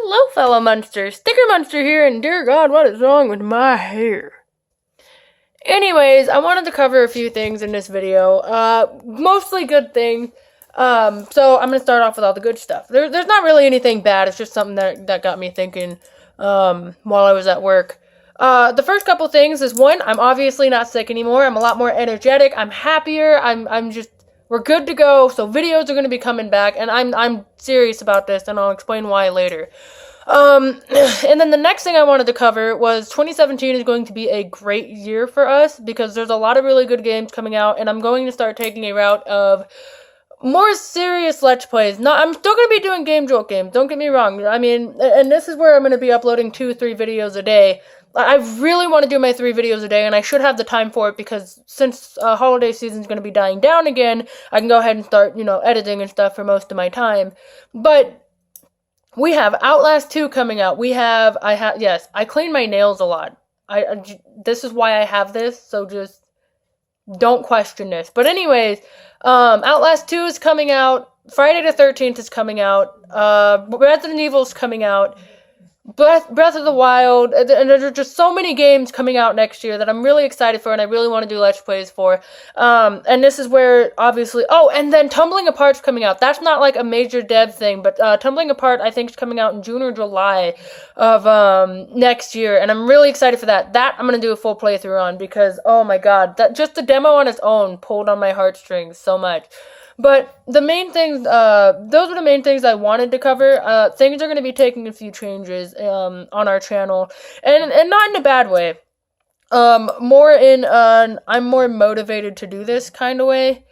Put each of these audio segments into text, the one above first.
Hello, fellow monsters. Sticker Monster here, and dear God, what is wrong with my hair? Anyways, I wanted to cover a few things in this video. Mostly good things. So I'm gonna start off with all the good stuff. There's not really anything bad. It's just something that got me thinking, while I was at work. The first couple things is one, I'm obviously not sick anymore. I'm a lot more energetic. I'm happier. We're good to go. So videos are gonna be coming back, and I'm serious about this, and I'll explain why later. And then the next thing I wanted to cover was 2017 is going to be a great year for us because there's a lot of really good games coming out, and I'm going to start taking a route of more serious Let's Plays. I'm still going to be doing Game Jolt games, don't get me wrong. I mean, and this is where I'm going to be uploading 2-3 videos a day. I really want to do my 3 videos a day, and I should have the time for it because since holiday season is going to be dying down again, I can go ahead and start, editing and stuff for most of my time. But we have Outlast 2 coming out. Yes, I clean my nails a lot. This is why I have this, so just don't question this. But anyways, Outlast 2 is coming out. Friday the 13th is coming out. Resident Evil is coming out. Breath of the Wild, and there's just so many games coming out next year that I'm really excited for, and I really want to do Let's Plays for. And this is where, obviously, and then Tumbling Apart's coming out. That's not like a major dev thing, but Tumbling Apart, I think, is coming out in June or July of next year, and I'm really excited for that. That I'm going to do a full playthrough on, because, oh my god, just the demo on its own pulled on my heartstrings so much. But the main things, those are the main things I wanted to cover. Things are going to be taking a few changes on our channel, and not in a bad way. More in I'm more motivated to do this kind of way.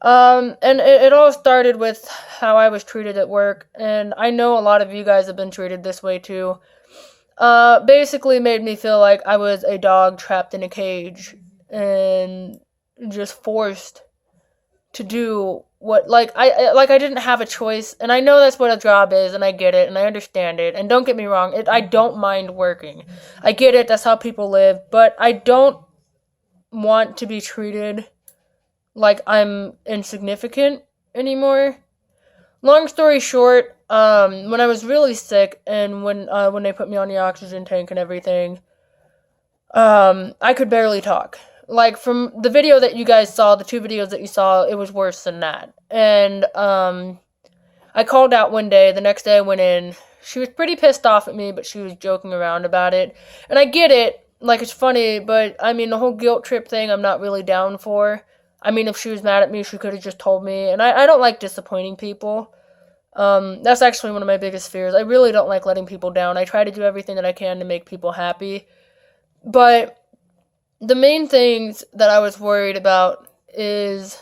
And it all started with how I was treated at work, and I know a lot of you guys have been treated this way too. Basically made me feel like I was a dog trapped in a cage and just forced to do what, I didn't have a choice, and I know that's what a job is, and I get it, and I understand it, and don't get me wrong, I don't mind working. I get it, that's how people live, but I don't want to be treated like I'm insignificant anymore. Long story short, when I was really sick, and when they put me on the oxygen tank and everything, I could barely talk. Like, from the video that you guys saw, the 2 videos that you saw, it was worse than that. And, I called out one day, the next day I went in, she was pretty pissed off at me, but she was joking around about it. And I get it, like, it's funny, but, I mean, the whole guilt trip thing I'm not really down for. I mean, if she was mad at me, she could have just told me, and I don't like disappointing people. That's actually one of my biggest fears. I really don't like letting people down. I try to do everything that I can to make people happy. But the main things that I was worried about is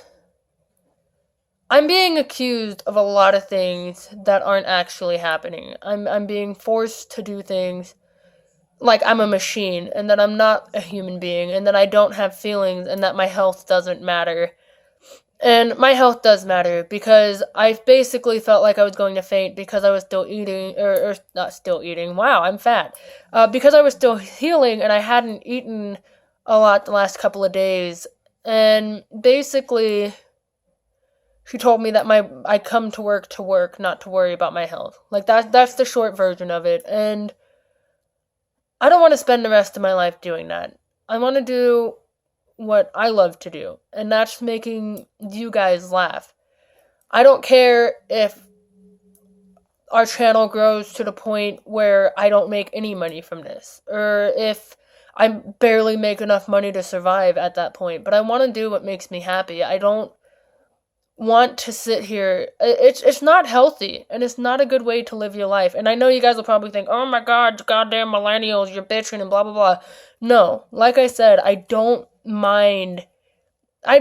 I'm being accused of a lot of things that aren't actually happening. I'm being forced to do things like I'm a machine, and that I'm not a human being, and that I don't have feelings, and that my health doesn't matter. And my health does matter, because I basically felt like I was going to faint because I was still eating, or not still eating, wow, I'm fat. Because I was still healing, and I hadn't eaten a lot the last couple of days, and basically she told me that I come to work, not to worry about my health. Like, that's the short version of it, and I don't want to spend the rest of my life doing that. I want to do what I love to do, and that's making you guys laugh. I don't care if our channel grows to the point where I don't make any money from this, or if I barely make enough money to survive at that point, but I want to do what makes me happy. I don't want to sit here. It's not healthy, and it's not a good way to live your life. And I know you guys will probably think, oh my god, goddamn millennials, you're bitching and blah blah blah. No, like I said, I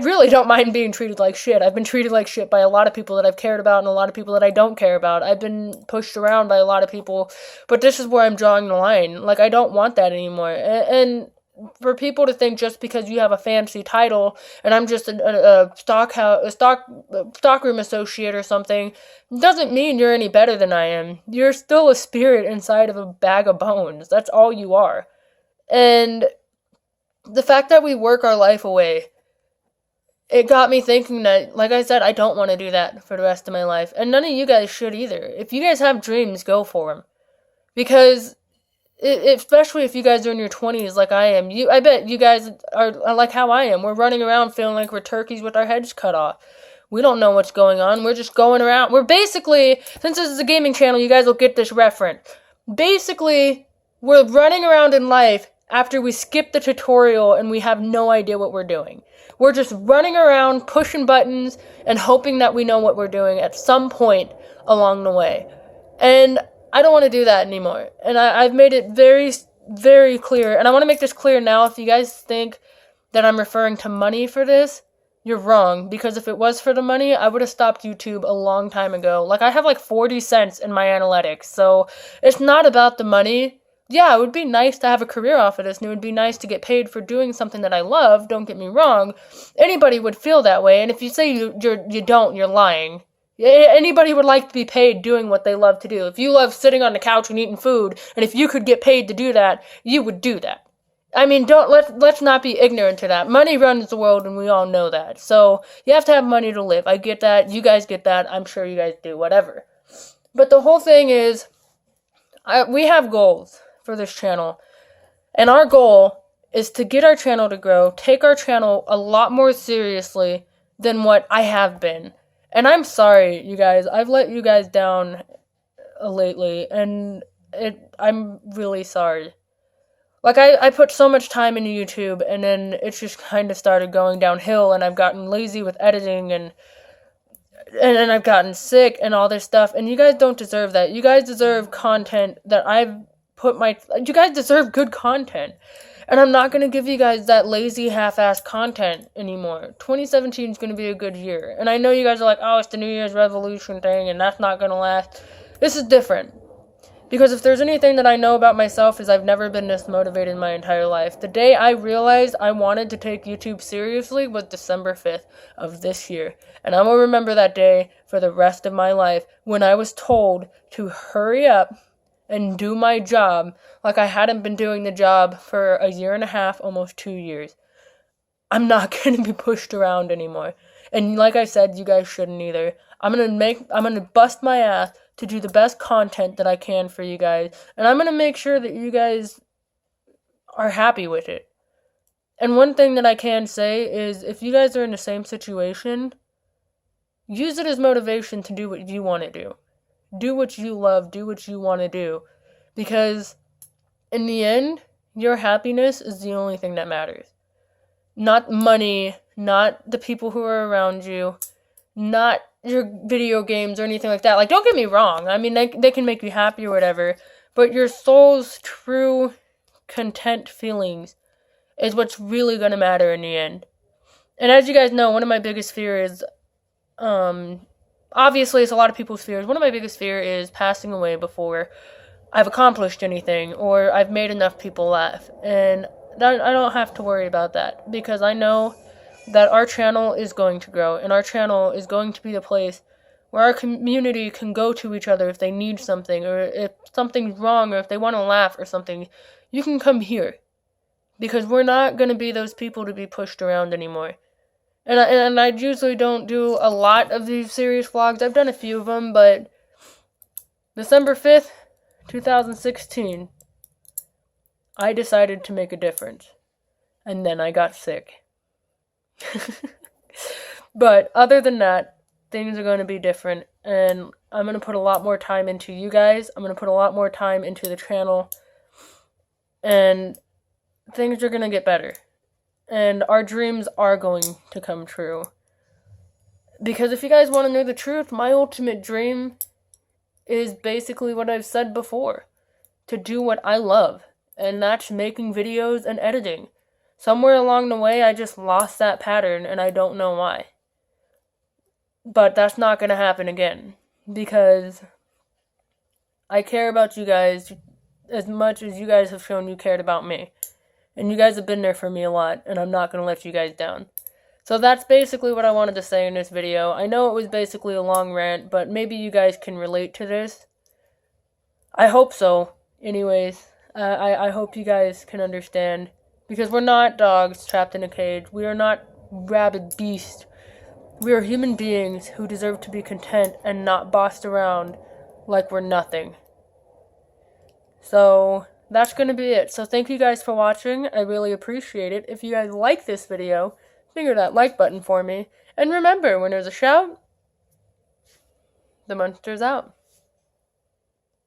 really don't mind being treated like shit. I've been treated like shit by a lot of people that I've cared about, and a lot of people that I don't care about. I've been pushed around by a lot of people, but this is where I'm drawing the line. Like, I don't want that anymore. And for people to think just because you have a fancy title and I'm just a stockroom associate or something doesn't mean you're any better than I am. You're still a spirit inside of a bag of bones. That's all you are. And the fact that we work our life away, it got me thinking that, like I said, I don't want to do that for the rest of my life. And none of you guys should either. If you guys have dreams, go for them. Because especially if you guys are in your 20s like I am, I bet you guys are like how I am. We're running around feeling like we're turkeys with our heads cut off. We don't know what's going on. We're just going around. We're basically, since this is a gaming channel, you guys will get this reference. Basically, we're running around in life after we skip the tutorial and we have no idea what we're doing. We're just running around, pushing buttons, and hoping that we know what we're doing at some point along the way. And I don't want to do that anymore. And I've made it very, very clear. And I want to make this clear now. If you guys think that I'm referring to money for this, you're wrong. Because if it was for the money, I would have stopped YouTube a long time ago. Like, I have like 40 cents in my analytics. So it's not about the money. Yeah, it would be nice to have a career off of this, and it would be nice to get paid for doing something that I love. Don't get me wrong. Anybody would feel that way. And if you say you don't, you're lying. Anybody would like to be paid doing what they love to do. If you love sitting on the couch and eating food, and if you could get paid to do that, you would do that. I mean, let's not be ignorant to that. Money runs the world, and we all know that. So you have to have money to live. I get that. You guys get that. I'm sure you guys do. Whatever. But the whole thing is, we have goals for this channel, and our goal is to get our channel to grow, take our channel a lot more seriously than what I have been. And I'm sorry, you guys. I've let you guys down lately, and I'm really sorry. Like, I put so much time into YouTube, and then it's just kind of started going downhill, and I've gotten lazy with editing, and then I've gotten sick and all this stuff, and you guys don't deserve that. You guys deserve content that you guys deserve good content. And I'm not going to give you guys that lazy, half-assed content anymore. 2017 is going to be a good year. And I know you guys are like, oh, it's the New Year's resolution thing, and that's not going to last. This is different. Because if there's anything that I know about myself is I've never been this motivated in my entire life. The day I realized I wanted to take YouTube seriously was December 5th of this year. And I will remember that day for the rest of my life when I was told to hurry up and do my job like I hadn't been doing the job for a year and a half, almost 2 years. I'm not going to be pushed around anymore. And like I said, you guys shouldn't either. I'm going to bust my ass to do the best content that I can for you guys. And I'm going to make sure that you guys are happy with it. And one thing that I can say is if you guys are in the same situation, use it as motivation to do what you want to do. Do what you love. Do what you want to do. Because in the end, your happiness is the only thing that matters. Not money, not the people who are around you, not your video games or anything like that. Like, don't get me wrong. I mean, they can make you happy or whatever. But your soul's true content feelings is what's really going to matter in the end. And as you guys know, one of my biggest fears, obviously it's a lot of people's fears. One of my biggest fears is passing away before I've accomplished anything or I've made enough people laugh. And I don't have to worry about that because I know that our channel is going to grow and our channel is going to be the place where our community can go to each other if they need something or if something's wrong or if they want to laugh or something. You can come here because we're not going to be those people to be pushed around anymore. And I usually don't do a lot of these serious vlogs. I've done a few of them, but December 5th, 2016, I decided to make a difference. And then I got sick. But other than that, things are going to be different. And I'm going to put a lot more time into you guys. I'm going to put a lot more time into the channel. And things are going to get better. And our dreams are going to come true. Because if you guys want to know the truth, my ultimate dream is basically what I've said before. To do what I love. And that's making videos and editing. Somewhere along the way, I just lost that pattern, and I don't know why. But that's not going to happen again. Because I care about you guys as much as you guys have shown you cared about me. And you guys have been there for me a lot, and I'm not going to let you guys down. So that's basically what I wanted to say in this video. I know it was basically a long rant, but maybe you guys can relate to this. I hope so. Anyways, I hope you guys can understand. Because we're not dogs trapped in a cage. We are not rabid beasts. We are human beings who deserve to be content and not bossed around like we're nothing. So that's going to be it. So thank you guys for watching. I really appreciate it. If you guys like this video, finger that like button for me. And remember, when there's a shout, the monster's out.